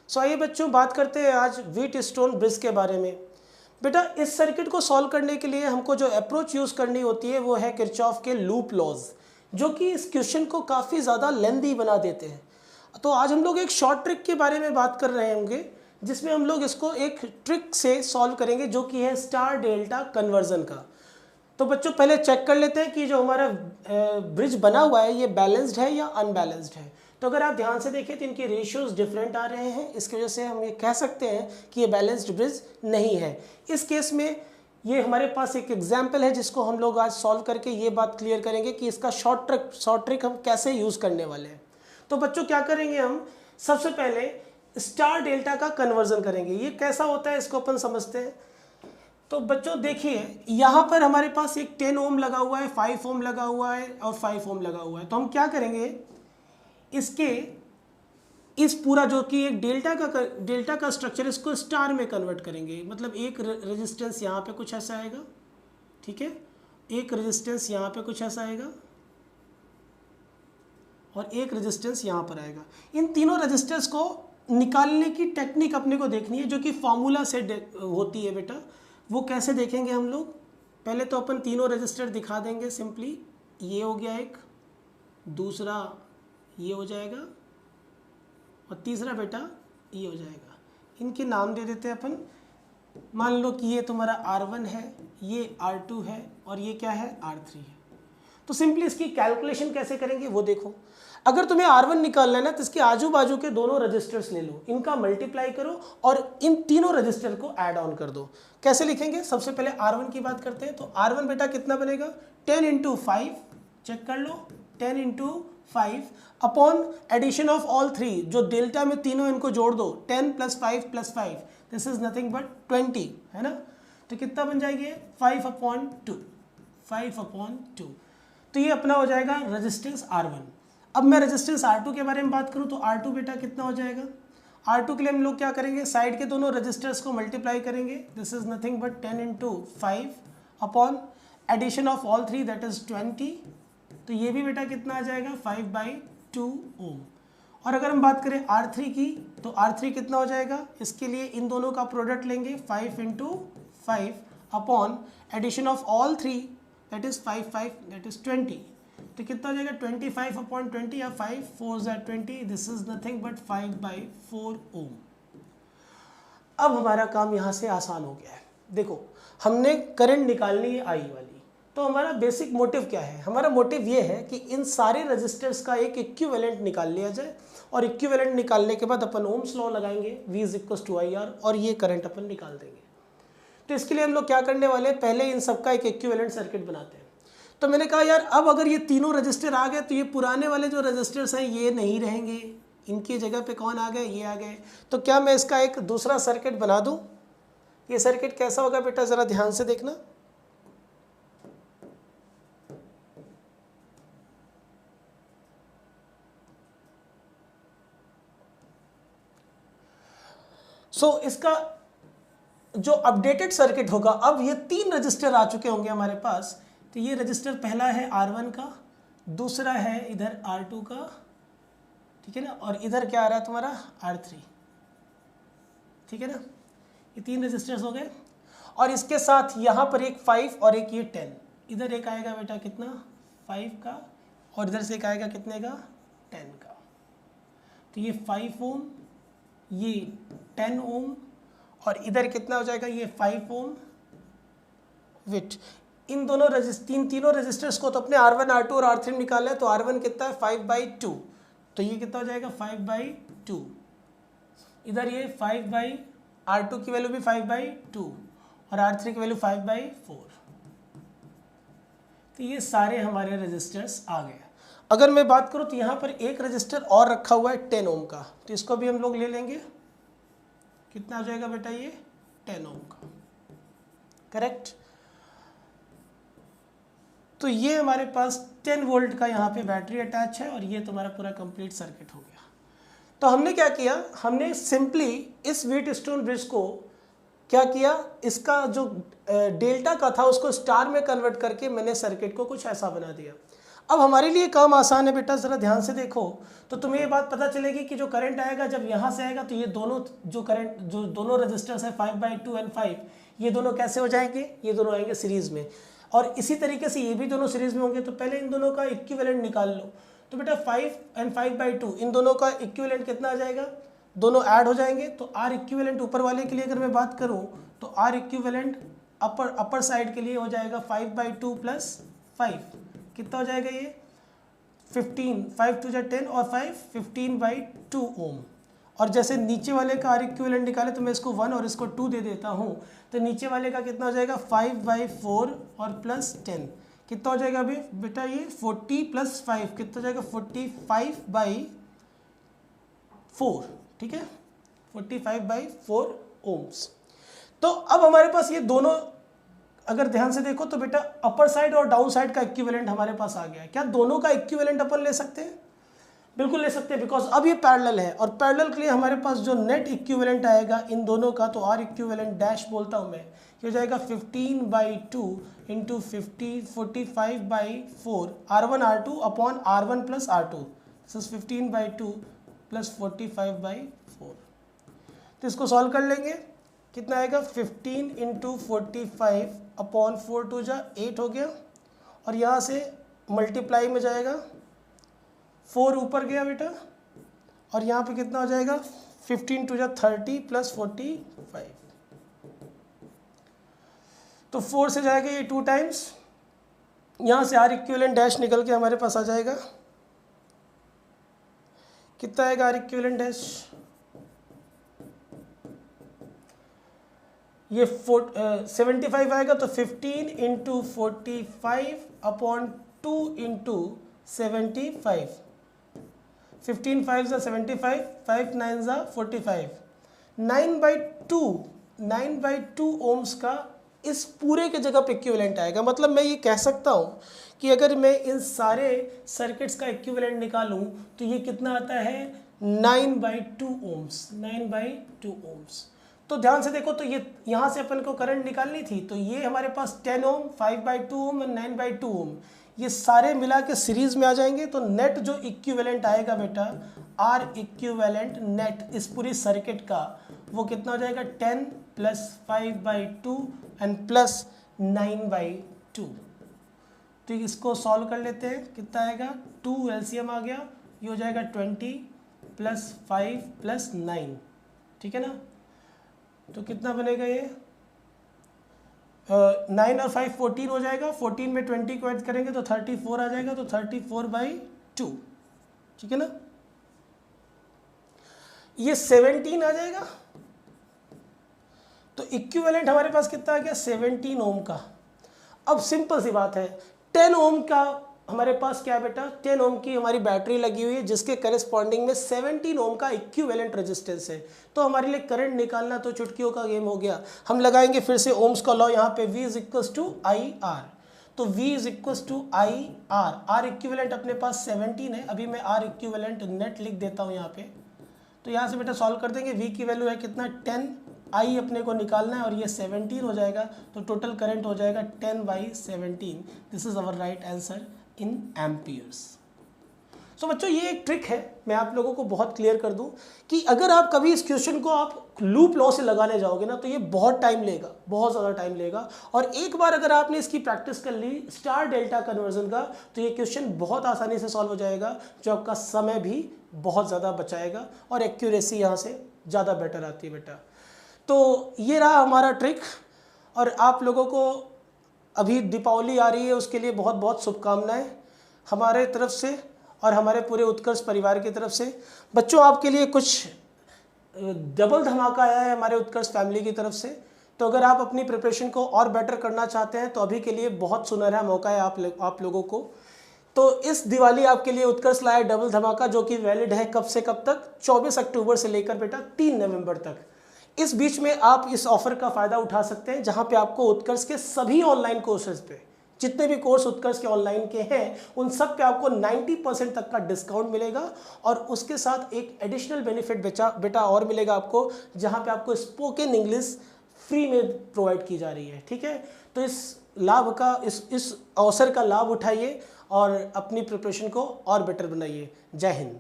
सो आइए बच्चों बात करते हैं आज व्हीटस्टोन ब्रिज के बारे में। बेटा इस सर्किट को सॉल्व करने के लिए हमको जो अप्रोच यूज़ करनी होती है वो है किरचॉफ के लूप लॉज, जो कि इस क्वेश्चन को काफ़ी ज़्यादा लेंदी बना देते हैं। तो आज हम लोग एक शॉर्ट ट्रिक के बारे में बात कर रहे होंगे जिसमें हम लोग इसको एक ट्रिक से सॉल्व करेंगे जो कि है स्टार डेल्टा कन्वर्जन का। तो बच्चों पहले चेक कर लेते हैं कि जो हमारा ब्रिज बना हुआ है ये बैलेंस्ड है या अनबैलेंस्ड है। तो अगर आप ध्यान से देखें तो इनके रेशियोज डिफरेंट आ रहे हैं, इसकी वजह से हम ये कह सकते हैं कि ये बैलेंस्ड ब्रिज नहीं है। इस केस में ये हमारे पास एक एग्जाम्पल है जिसको हम लोग आज सॉल्व करके ये बात क्लियर करेंगे कि इसका शॉर्ट ट्रिक हम कैसे यूज़ करने वाले हैं। तो बच्चों क्या करेंगे, हम सबसे पहले स्टार डेल्टा का कन्वर्जन करेंगे। ये कैसा होता है इसको अपन समझते हैं। तो बच्चों देखिए यहाँ पर हमारे पास एक 10 ओम लगा हुआ है, 5 ओम लगा हुआ है और 5 ओम लगा हुआ है। तो हम क्या करेंगे, इसके इस पूरा जो कि एक डेल्टा का स्ट्रक्चर इसको स्टार में कन्वर्ट करेंगे। मतलब एक रेजिस्टेंस यहाँ पे कुछ ऐसा आएगा, ठीक है, एक रेजिस्टेंस यहाँ पे कुछ ऐसा आएगा और एक रेजिस्टेंस यहाँ पर आएगा। इन तीनों रेजिस्टेंस को निकालने की टेक्निक अपने को देखनी है जो कि फॉर्मूला से होती है बेटा। वो कैसे देखेंगे हम लोग, पहले तो अपन तीनों रजिस्टर दिखा देंगे सिंपली। ये हो गया एक, दूसरा ये हो जाएगा और तीसरा बेटा ये हो जाएगा। इनके नाम दे देते हैं अपन। मान लो कि ये तुम्हारा R1 है, ये R2 है और ये क्या है, R3 है। तो सिंपली इसकी कैलकुलेशन कैसे करेंगे वो देखो। अगर तुम्हें R1 निकालना है ना तो इसके आजू बाजू के दोनों रजिस्टर्स ले लो, इनका मल्टीप्लाई करो और इन तीनों रजिस्टर को ऐड ऑन कर दो। कैसे लिखेंगे, सबसे पहले R1 की बात करते हैं। तो R1 बेटा कितना बनेगा, 10 × 5, चेक कर लो, 10 × 5 upon addition of all three, जो डेल्टा में तीनों इनको जोड़ दो, 10 + 5 + 5, दिस इज नथिंग बट 20 है ना। तो कितना बन जाएगी, 5/2, 5/2। तो ये अपना हो जाएगा रेजिस्टेंस R1। अब मैं रेजिस्टेंस R2 के बारे में बात करूं तो R2 बेटा कितना हो जाएगा। R2 के लिए हम लोग क्या करेंगे, साइड के दोनों रजिस्टर्स को मल्टीप्लाई करेंगे, this is nothing but 10 × 5 upon addition of all three, that is 20। तो ये भी बेटा कितना आ जाएगा, 5/2 ओम। और अगर हम बात करें R3 की तो R3 कितना हो जाएगा, इसके लिए इन दोनों का प्रोडक्ट लेंगे, 5 × 5 upon addition of all three, that is 5 that is 20। तो कितना हो जाएगा, 25/20 या 5 4 20, दिस इज नथिंग बट 5/4 ओम। अब हमारा काम यहाँ से आसान हो गया है। देखो हमने करंट निकालनी है आई वाली। तो हमारा बेसिक मोटिव क्या है, हमारा मोटिव ये है कि इन सारे रजिस्टर्स का एक इक्विवेलेंट निकाल लिया जाए और इक्विवेलेंट निकालने के बाद अपन ओम्स लॉ लगाएंगे, V = IR, और ये करंट अपन निकाल देंगे। तो इसके लिए हम लोग क्या करने वाले हैं, पहले इन सबका एक इक्विवेलेंट सर्किट बनाते हैं। तो मैंने कहा यार अब अगर ये तीनों रजिस्टर आ गए तो ये पुराने वाले जो रजिस्टर्स हैं ये नहीं रहेंगे, इनकी जगह पे कौन आ गए, ये आ गए। तो क्या मैं इसका एक दूसरा सर्किट बना दूं। ये सर्किट कैसा होगा बेटा, ज़रा ध्यान से देखना। इसका जो अपडेटेड सर्किट होगा, अब ये 3 रजिस्टर आ चुके होंगे हमारे पास। तो ये रजिस्टर पहला है R1 का, दूसरा है इधर R2 का, ठीक है ना, और इधर क्या आ रहा है तुम्हारा R3, ठीक है ना। ये 3 रजिस्टर्स हो गए और इसके साथ यहाँ पर एक 5 और एक ये 10। इधर एक आएगा बेटा कितना, 5 का, और इधर से एक आएगा कितने का, 10 का। तो ये 5 ओम, ये 10 ओम, और इधर कितना हो जाएगा, ये 5 ओम विथ इन दोनों तीनों रजिस्टर्स को तो अपने R1 R2 और R3 निकाला है। तो R1 कितना है, 5/2, तो ये कितना हो जाएगा, 5/2। इधर ये 5/R2 की वैल्यू भी 5/2 और R3 की वैल्यू 5/4। तो ये सारे हमारे रजिस्टर्स आ गए। अगर मैं बात करूँ तो यहाँ पर एक रजिस्टर और रखा हुआ है 10 ओम का, तो इसको भी हम लोग ले लेंगे। कितना आ जाएगा बेटा, ये 10 ओम का, करेक्ट। तो ये हमारे पास 10 वोल्ट का यहाँ पे बैटरी अटैच है और ये तुम्हारा पूरा कंप्लीट सर्किट हो गया। तो हमने क्या किया, हमने सिंपली इस व्हीटस्टोन ब्रिज को क्या किया, इसका जो डेल्टा का था उसको स्टार में कन्वर्ट करके मैंने सर्किट को कुछ ऐसा बना दिया। अब हमारे लिए काम आसान है बेटा, ज़रा ध्यान से देखो तो तुम्हें ये बात पता चलेगी कि जो करंट आएगा जब यहाँ से आएगा तो ये दोनों जो करंट जो दोनों रेजिस्टेंस है 5/2 एंड 5, ये दोनों कैसे हो जाएंगे, ये दोनों आएंगे सीरीज़ में। और इसी तरीके से ये भी दोनों सीरीज़ में होंगे, तो पहले इन दोनों का इक्विवेलेंट निकाल लो। तो बेटा 5 एंड 5/2 इन दोनों का इक्विवेलेंट कितना आ जाएगा, दोनों ऐड हो जाएंगे। तो आर इक्विवेलेंट ऊपर वाले के लिए अगर मैं बात करूँ तो आर इक्विवेलेंट अपर साइड के लिए हो जाएगा 5/2 + 5, कितना हो जाएगा ये 15, 5 2 10 और 5 15/2 ओम। और जैसे नीचे वाले का आर इक्विवेलेंट निकाले तो मैं इसको 1 और इसको 2 दे देता हूँ, तो नीचे वाले का कितना हो जाएगा 5/4 और +10, कितना हो जाएगा अभी बेटा ये 40 + 5 कितना हो जाएगा 45/4, ठीक है 45/4 ओम्स। तो अब हमारे पास ये दोनों अगर ध्यान से देखो तो बेटा अपर साइड और डाउन साइड का इक्विवेलेंट हमारे पास आ गया है। क्या दोनों का इक्विवेलेंट अपन ले सकते हैं? बिल्कुल ले सकते हैं, बिकॉज अब ये पैरेलल है और पैरेलल के लिए हमारे पास जो नेट इक्विवेलेंट आएगा इन दोनों का, तो आर इक्विवेलेंट डैश बोलता हूँ मैं, ये हो जाएगा 15/2 into 45/4 R1 R2 upon R1 + R2, this is 15/2 + 45/4। तो इसको सॉल्व कर लेंगे, कितना आएगा 15 इंटू 45 अपॉन 4 2 जा 8 हो गया, और यहाँ से मल्टीप्लाई में जाएगा 4 ऊपर गया बेटा, और यहाँ पे कितना हो जाएगा 15 2 जा 30 + 45, तो 4 से जाएगा ये 2 टाइम्स, यहाँ से आर इक्विवेलेंट डैश निकल के हमारे पास आ जाएगा, कितना आएगा आर इक्विवेलेंट डैश, ये 75 आएगा, तो 15 इंटू 45 अपॉन 2 इंटू 75, 15 5 ज़ा 75, 5 9 ज़ा 45, 9/2 ओम्स का इस पूरे के जगह पे इक्विवेलेंट आएगा। मतलब मैं ये कह सकता हूँ कि अगर मैं इन सारे सर्किट्स का इक्विवेलेंट निकालूँ तो ये कितना आता है 9/2 ओम्स, 9/2 ओम्स। तो ध्यान से देखो, तो ये यहाँ से अपन को करंट निकालनी थी, तो ये हमारे पास 10 ओम, 5/2 ओम और 9/2 ओम, ये सारे मिला के सीरीज में आ जाएंगे। तो नेट जो इक्विवेलेंट आएगा बेटा, आर इक्विवेलेंट नेट इस पूरी सर्किट का, वो कितना हो जाएगा 10 + 5/2 एंड + 9/2। तो इसको सॉल्व कर लेते हैं, कितना आएगा 2 एलसीएम आ गया, ये हो जाएगा 20 + 5 + 9, ठीक है ना। तो कितना बनेगा ये 9 और 5 14 हो जाएगा, 14 में 20 को ऐड करेंगे तो 34 आ जाएगा, तो 34/2, ठीक है ना। ये 17 आ जाएगा, तो इक्विवेलेंट हमारे पास कितना आ गया 17 ओम का। अब सिंपल सी बात है, 10 ओम का हमारे पास क्या है बेटा, 10 ओम की हमारी बैटरी लगी हुई है जिसके करस्पॉन्डिंग में 17 ओम का इक्विवेलेंट रेजिस्टेंस है। तो हमारे लिए करंट निकालना तो चुटकियों का गेम हो गया। हम लगाएंगे फिर से ओम्स का लॉ, यहाँ पे V = IR, तो V = IR, आर इक्विवेलेंट अपने पास 17 है, अभी मैं आर इक्विवेलेंट नेट लिख देता हूँ यहाँ पे। तो यहाँ से बेटा सॉल्व कर देंगे, V की वैल्यू है कितना 10, I अपने को निकालना है और ये 17 हो जाएगा, तो टोटल करंट हो जाएगा 10/17। This is our right answer in amperes. So बच्चों ये एक ट्रिक है, मैं आप लोगों को बहुत क्लियर कर दूं कि अगर आप कभी इस क्वेश्चन को आप लूप लॉ से लगाने जाओगे ना तो ये बहुत टाइम लेगा, बहुत ज़्यादा टाइम लेगा। और एक बार अगर आपने इसकी प्रैक्टिस कर ली स्टार डेल्टा कन्वर्जन का, तो ये क्वेश्चन बहुत आसानी से सॉल्व हो जाएगा, जो आपका समय भी बहुत ज़्यादा बचाएगा और एक्यूरेसी यहाँ से ज़्यादा बेटर आती है बेटा। तो ये रहा हमारा ट्रिक, और आप लोगों को अभी दीपावली आ रही है, उसके लिए बहुत बहुत शुभकामनाएं हमारे तरफ से और हमारे पूरे उत्कर्ष परिवार की तरफ से। बच्चों आपके लिए कुछ डबल धमाका आया है हमारे उत्कर्ष फैमिली की तरफ से, तो अगर आप अपनी प्रिपरेशन को और बेटर करना चाहते हैं तो अभी के लिए बहुत सुनहरा मौका है आप लोगों को। तो इस दिवाली आपके लिए उत्कर्ष लाया डबल धमाका, जो कि वैलिड है कब से कब तक, 24 अक्टूबर से लेकर बेटा 3 नवंबर तक। इस बीच में आप इस ऑफर का फ़ायदा उठा सकते हैं, जहां पे आपको उत्कर्ष के सभी ऑनलाइन कोर्सेज पे, जितने भी कोर्स उत्कर्ष के ऑनलाइन के हैं, उन सब पे आपको 90% तक का डिस्काउंट मिलेगा। और उसके साथ एक एडिशनल बेनिफिट बेटा और मिलेगा आपको, जहां पे आपको स्पोकन इंग्लिश फ्री में प्रोवाइड की जा रही है, ठीक है। तो इस लाभ का, इस अवसर का लाभ उठाइए और अपनी प्रिपरेशन को और बेटर बनाइए। जय हिंद।